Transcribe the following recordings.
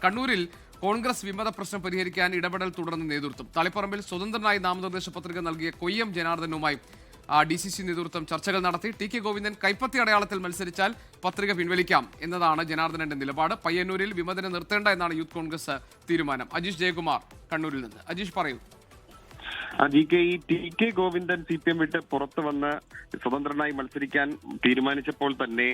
കണ്ണൂരിൽ കോൺഗ്രസ് വിമത പ്രശ്നം പരിഹരിക്കാൻ ഇടപെടൽ തുടർന്ന് നേതൃത്വം. തളിപ്പറമ്പിൽ സ്വതന്ത്രനായി നാമനിർദ്ദേശ പത്രിക നൽകിയ കൊയ്യം ജനാർദ്ദനുമായി DCC നേതൃത്വം ചർച്ചകൾ നടത്തി. ടി കെ ഗോവിന്ദൻ കൈപ്പത്തി അടയാളത്തിൽ മത്സരിച്ചാൽ പത്രിക പിൻവലിക്കാം എന്നതാണ് ജനാർദ്ദനന്റെ നിലപാട്. പയ്യന്നൂരിൽ വിമതനെ നിർത്തേണ്ട എന്നാണ് യൂത്ത് കോൺഗ്രസ് തീരുമാനം. അജീഷ് ജയകുമാർ കണ്ണൂരിൽ നിന്ന്. അജീഷ് പറയൂ. ടി കെ ഗോവിന്ദൻ CPM വിട്ട് പുറത്തു വന്ന് സ്വതന്ത്രനായി മത്സരിക്കാൻ തീരുമാനിച്ചപ്പോൾ തന്നെ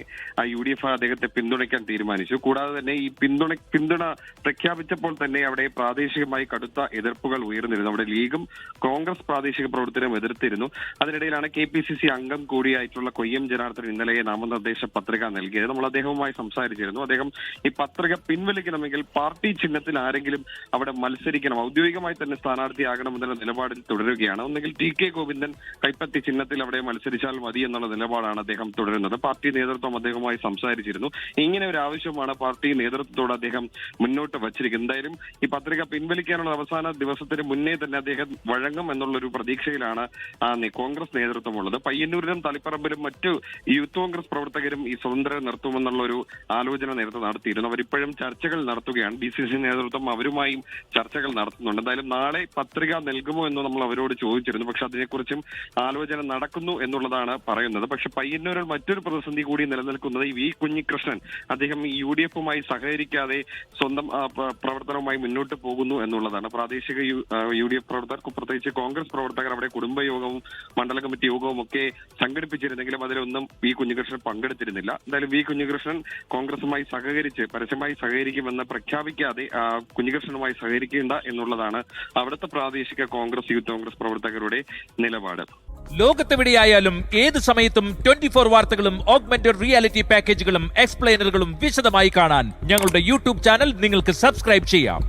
UDF അദ്ദേഹത്തെ പിന്തുണയ്ക്കാൻ തീരുമാനിച്ചു. കൂടാതെ തന്നെ ഈ പിന്തുണ പ്രഖ്യാപിച്ചപ്പോൾ തന്നെ അവിടെ പ്രാദേശികമായി കടുത്ത എതിർപ്പുകൾ ഉയർന്നിരുന്നു. അവിടെ ലീഗും കോൺഗ്രസ് പ്രാദേശിക പ്രവർത്തകരും എതിർത്തിരുന്നു. അതിനിടയിലാണ് KPCC അംഗം കൂടിയായിട്ടുള്ള കൊയ്യം ജനാർദ്ദൻ ഇന്നലെ നാമനിർദ്ദേശ പത്രിക നൽകിയത്. നമ്മൾ അദ്ദേഹവുമായി സംസാരിച്ചിരുന്നു. അദ്ദേഹം ഈ പത്രിക പിൻവലിക്കണമെങ്കിൽ പാർട്ടി ചിഹ്നത്തിൽ ആരെങ്കിലും അവിടെ മത്സരിക്കണം, ഔദ്യോഗികമായി തന്നെ സ്ഥാനാർത്ഥിയാകണമെന്നുള്ള നിലപാടിൽ തുടരുകയാണ്. ഒന്നെങ്കിൽ ടി കെ ഗോവിന്ദൻ കൈപ്പത്തി ചിഹ്നത്തിൽ അവിടെ മത്സരിച്ചാൽ മതി എന്നുള്ള നിലപാടാണ് അദ്ദേഹം തുടരുന്നത്. പാർട്ടി നേതൃത്വം അദ്ദേഹവുമായി സംസാരിച്ചിരുന്നു. ഇങ്ങനെ ഒരു ആവശ്യമാണ് പാർട്ടി നേതൃത്വത്തോട് അദ്ദേഹം മുന്നോട്ട് വച്ചിരിക്കുന്നത്. എന്തായാലും ഈ പത്രിക പിൻവലിക്കാനുള്ള അവസാന ദിവസത്തിന് മുന്നേ തന്നെ അദ്ദേഹം വഴങ്ങും എന്നുള്ളൊരു പ്രതീക്ഷയിലാണ് കോൺഗ്രസ് നേതൃത്വമുള്ളത്. പയ്യന്നൂരിലും തളിപ്പറമ്പിലും മറ്റു യൂത്ത് കോൺഗ്രസ് പ്രവർത്തകരും ഈ സ്വതന്ത്രരെ നിർത്തുമെന്നുള്ള ഒരു ആലോചന നേരത്തെ നടത്തിയിരുന്നു. അവരിപ്പോഴും ചർച്ചകൾ നടത്തുകയാണ്. DCC നേതൃത്വം അവരുമായും ചർച്ചകൾ നടത്തുന്നുണ്ട്. എന്തായാലും നാളെ പത്രിക നൽകുമോ എന്ന് നമ്മൾ അവരോട് ചോദിച്ചിരുന്നു. പക്ഷെ അതിനെക്കുറിച്ചും ആലോചന നടക്കുന്നു എന്നുള്ളതാണ് പറയുന്നത്. പക്ഷെ പയ്യന്നൂരിൽ മറ്റൊരു പ്രതിസന്ധി കൂടി നിലനിൽക്കുന്നത് ഈ വി കുഞ്ഞികൃഷ്ണൻ അദ്ദേഹം ഈ UDFുമായി സഹകരിക്കാതെ സ്വന്തം പ്രവർത്തനവുമായി മുന്നോട്ട് പോകുന്നു എന്നുള്ളതാണ്. പ്രാദേശിക UDF പ്രവർത്തകർക്ക്, പ്രത്യേകിച്ച് കോൺഗ്രസ് പ്രവർത്തകർ അവിടെ കുടുംബയോഗവും മണ്ഡല കമ്മിറ്റി യോഗവും ഒക്കെ സംഘടിപ്പിച്ചിരുന്നെങ്കിലും അതിലൊന്നും വി കുഞ്ഞികൃഷ്ണൻ പങ്കെടുത്തിരുന്നില്ല. എന്തായാലും വി കുഞ്ഞികൃഷ്ണൻ കോൺഗ്രസുമായി സഹകരിച്ച് പരസ്യമായി സഹകരിക്കുമെന്ന് പ്രഖ്യാപിക്കാതെ കുഞ്ഞികൃഷ്ണനുമായി സഹകരിക്കേണ്ട എന്നുള്ളതാണ് അവിടുത്തെ പ്രാദേശിക കോൺഗ്രസ് യൂത്ത് കോൺഗ്രസ് പ്രവർത്തകരുടെ നിലപാട്. ലോകത്തെവിടെയായാലും ഏത് സമയത്തും 24 വാർത്തകളും ഓഗ്മെന്റഡ് റിയാലിറ്റി പാക്കേജുകളും എക്സ്പ്ലെയിനറുകളും വിശദമായി കാണാൻ ഞങ്ങളുടെ YouTube ചാനൽ നിങ്ങൾക്ക് സബ്സ്ക്രൈബ് ചെയ്യാം.